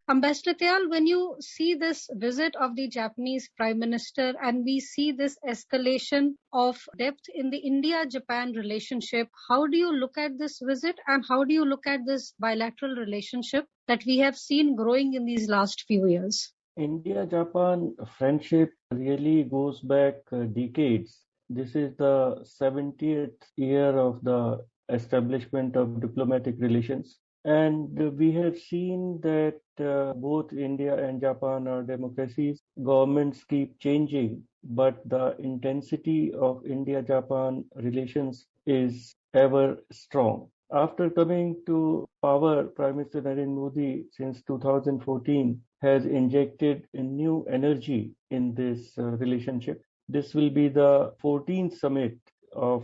Ambassador Tyal, when you see this visit of the Japanese Prime Minister and we see this escalation of depth in the India-Japan relationship, how do you look at this visit and how do you look at this bilateral relationship that we have seen growing in these last few years? India-Japan friendship really goes back decades. This is the 70th year of the establishment of diplomatic relations. And we have seen that both India and Japan are democracies. Governments keep changing, but the intensity of India-Japan relations is ever strong. After coming to power, Prime Minister Narendra Modi since 2014 has injected a new energy in this relationship. This will be the 14th summit of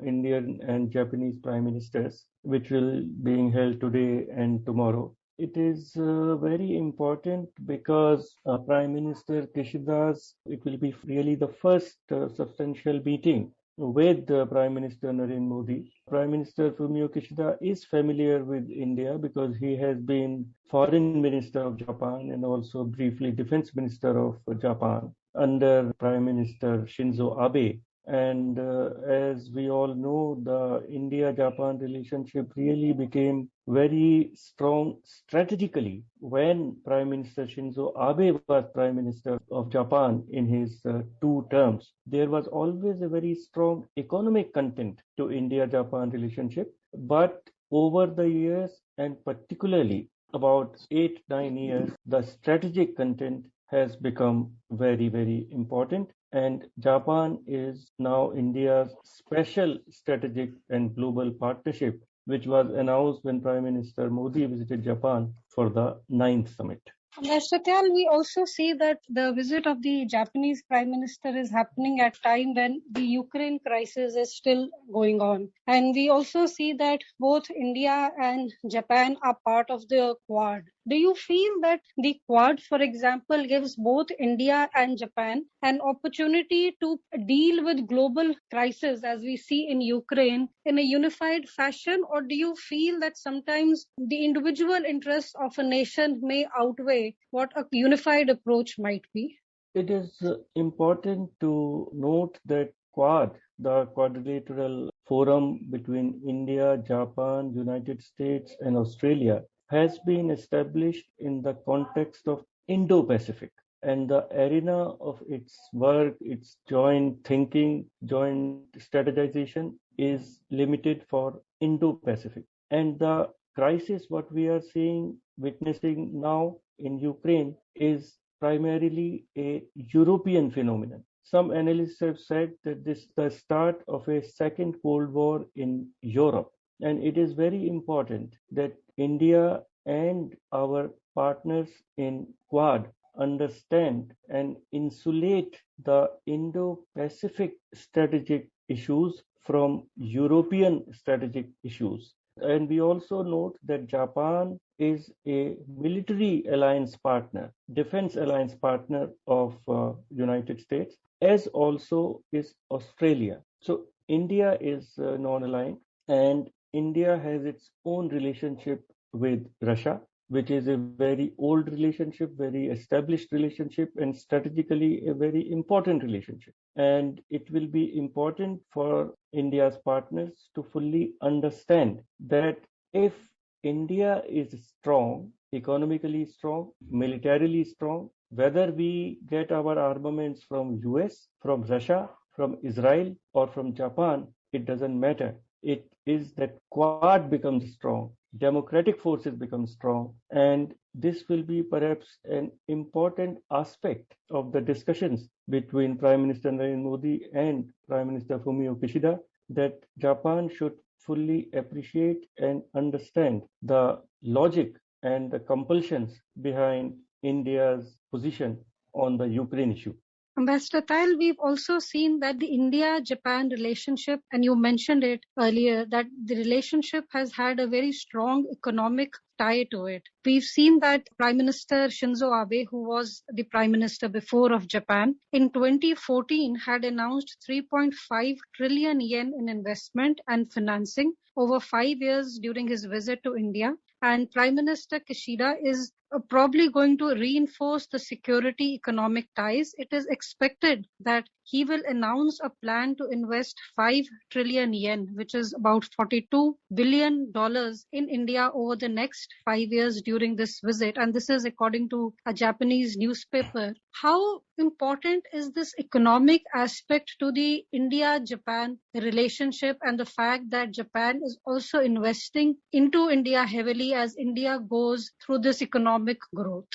Indian and Japanese prime ministers, which will being held today and tomorrow. It is very important because Prime Minister Kishida's, it will be really the first substantial meeting with Prime Minister Narendra Modi. Prime Minister Fumio Kishida is familiar with India because he has been Foreign Minister of Japan and also briefly Defense Minister of Japan under Prime Minister Shinzo Abe. And as we all know, the India-Japan relationship really became very strong strategically when Prime Minister Shinzo Abe was Prime Minister of Japan in his 2 terms. There was always a very strong economic content to India-Japan relationship, but over the years and particularly about 8-9 years, the strategic content has become very, very important. And Japan is now India's special strategic and global partnership, which was announced when Prime Minister Modi visited Japan for the 9th summit. Mr. Tyal, we also see that the visit of the Japanese Prime Minister is happening at a time when the Ukraine crisis is still going on. And we also see that both India and Japan are part of the Quad. Do you feel that the Quad, for example, gives both India and Japan an opportunity to deal with global crisis as we see in Ukraine in a unified fashion? Or do you feel that sometimes the individual interests of a nation may outweigh what a unified approach might be? It is important to note that Quad, the quadrilateral forum between India, Japan, United States, and Australia, has been established in the context of Indo-Pacific. And the arena of its work, its joint thinking, joint strategization is limited for Indo-Pacific. And the crisis, what we are witnessing now in Ukraine is primarily a European phenomenon. Some analysts have said that this is the start of a second Cold War in Europe. And it is very important that India and our partners in Quad understand and insulate the Indo-Pacific strategic issues from European strategic issues. And we also note that Japan is a military alliance partner, defense alliance partner of United States, as also is Australia. So India is non-aligned, and India has its own relationship with Russia, which is a very old relationship, very established relationship, and strategically a very important relationship. And it will be important for India's partners to fully understand that if India is strong, economically strong, militarily strong, whether we get our armaments from US, from Russia, from Israel, or from Japan, it doesn't matter. It is that Quad becomes strong, democratic forces become strong, and this will be perhaps an important aspect of the discussions between Prime Minister Narendra Modi and Prime Minister Fumio Kishida, that Japan should fully appreciate and understand the logic and the compulsions behind India's position on the Ukraine issue. Ambassador Tyal, we've also seen that the India-Japan relationship, and you mentioned it earlier, that the relationship has had a very strong economic tie to it. We've seen that Prime Minister Shinzo Abe, who was the Prime Minister before of Japan, in 2014 had announced 3.5 trillion yen in investment and financing over 5 years during his visit to India. And Prime Minister Kishida is probably going to reinforce the security economic ties. It is expected that he will announce a plan to invest 5 trillion yen, which is about $42 billion in India over the next 5 years during this visit. And this is according to a Japanese newspaper. How important is this economic aspect to the India-Japan relationship, and the fact that Japan is also investing into India heavily as India goes through this economic growth?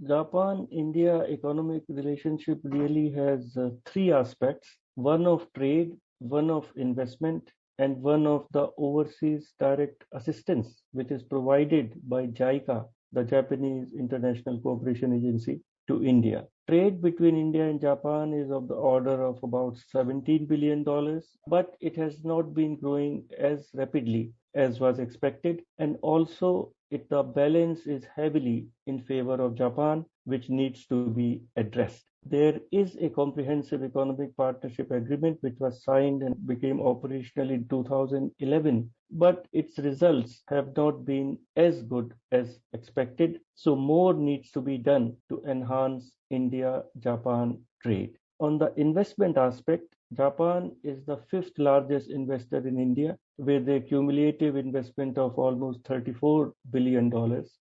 Japan-India economic relationship really has three aspects: one of trade, one of investment, and one of the overseas direct assistance, which is provided by JICA, the Japanese International Cooperation Agency, to India. Trade between India and Japan is of the order of about $17 billion, but it has not been growing as rapidly as was expected. And also, the balance is heavily in favor of Japan, which needs to be addressed. There is a comprehensive economic partnership agreement which was signed and became operational in 2011, but its results have not been as good as expected. So more needs to be done to enhance India-Japan trade. On the investment aspect, Japan is the fifth largest investor in India with a cumulative investment of almost $34 billion.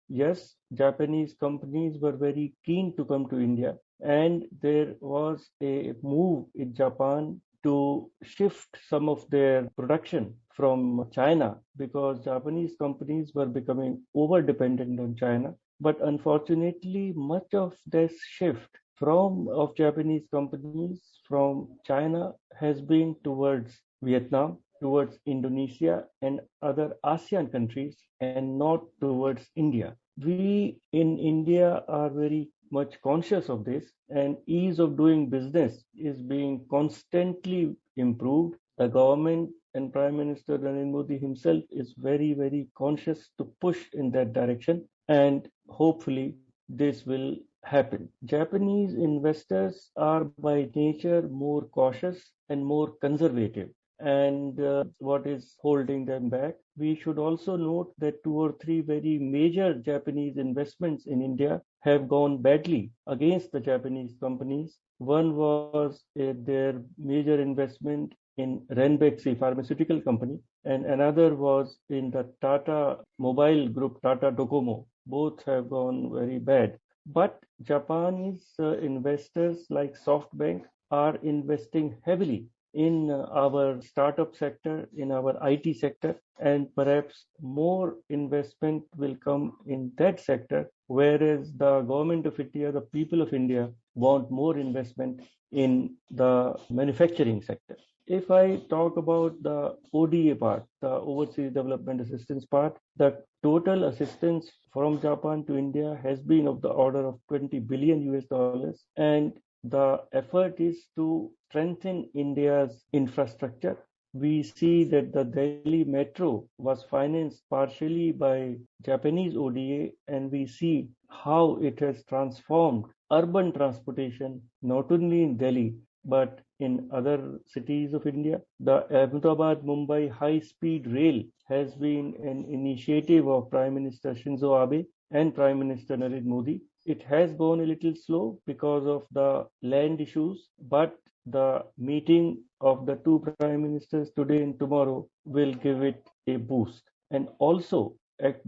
Yes, Japanese companies were very keen to come to India, and there was a move in Japan to shift some of their production from China because Japanese companies were becoming over dependent on China. But unfortunately, much of this shift of Japanese companies from China has been towards Vietnam, towards Indonesia and other ASEAN countries, and not towards India. We in India are very much conscious of this, and ease of doing business is being constantly improved. The government and Prime Minister Narendra Modi himself is very, very conscious to push in that direction, and hopefully this will happen. Japanese investors are by nature more cautious and more conservative. And what is holding them back? We should also note that two or three very major Japanese investments in India have gone badly against the Japanese companies. One was their major investment in Ranbaxy pharmaceutical company, and another was in the Tata Mobile Group, Tata Docomo. Both have gone very bad. But Japanese investors like SoftBank are investing heavily in our startup sector, in our IT sector, and perhaps more investment will come in that sector, whereas the government of India, the people of India, want more investment in the manufacturing sector. If I talk about the ODA part, the Overseas Development Assistance part, the total assistance from Japan to India has been of the order of 20 billion US dollars, and the effort is to strengthen India's infrastructure. We see that the Delhi Metro was financed partially by Japanese ODA, and we see how it has transformed urban transportation, not only in Delhi, but in other cities of India. The Ahmedabad-Mumbai high-speed rail has been an initiative of Prime Minister Shinzo Abe and Prime Minister Narendra Modi. It has gone a little slow because of the land issues, but the meeting of the two prime ministers today and tomorrow will give it a boost. And also,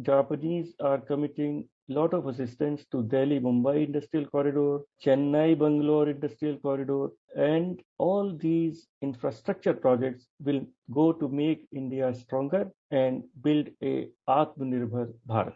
Japanese are committing a lot of assistance to Delhi-Mumbai Industrial Corridor, Chennai-Bangalore Industrial Corridor, and all these infrastructure projects will go to make India stronger and build a Atmanirbhar Bharat.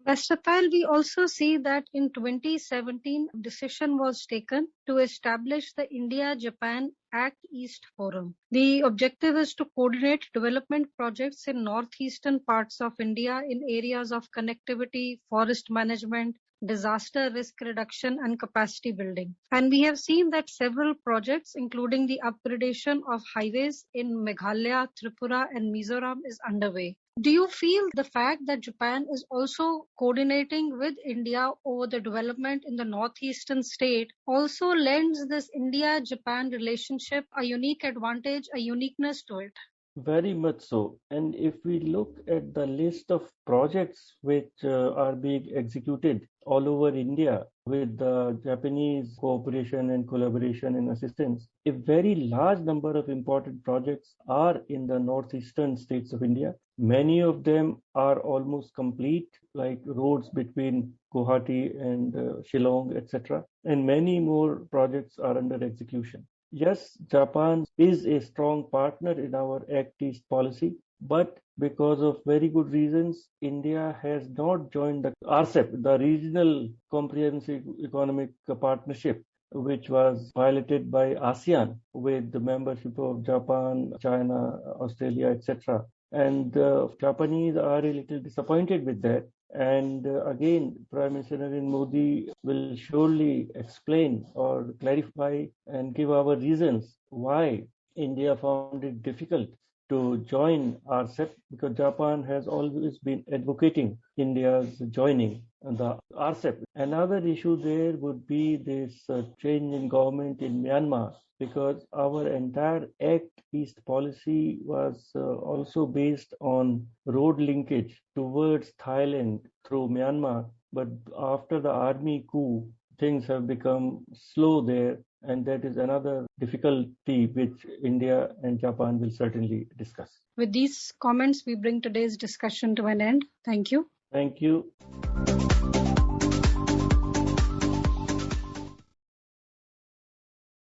Vestatile, we also see that in 2017, a decision was taken to establish the India-Japan Act East Forum. The objective is to coordinate development projects in northeastern parts of India in areas of connectivity, forest management, disaster risk reduction, and capacity building. And we have seen that several projects, including the upgradation of highways in Meghalaya, Tripura, and Mizoram, is underway. Do you feel the fact that Japan is also coordinating with India over the development in the northeastern state also lends this India-Japan relationship a unique advantage, a uniqueness to it? Very much so. And if we look at the list of projects which are being executed all over India with the Japanese cooperation and collaboration and assistance, a very large number of important projects are in the northeastern states of India. Many of them are almost complete, like roads between Guwahati and Shillong, etc. And many more projects are under execution. Yes, Japan is a strong partner in our Act East policy, but because of very good reasons, India has not joined the RCEP, the Regional Comprehensive Economic Partnership, which was piloted by ASEAN with the membership of Japan, China, Australia, etc. And Japanese are a little disappointed with that. And again, Prime Minister Narendra Modi will surely explain or clarify and give our reasons why India found it difficult to join RCEP, because Japan has always been advocating India's joining the RCEP. Another issue there would be this change in government in Myanmar, because our entire Act East policy was also based on road linkage towards Thailand through Myanmar. But after the army coup, things have become slow there, and that is another difficulty which India and Japan will certainly discuss. With these comments, we bring today's discussion to an end. Thank you. Thank you.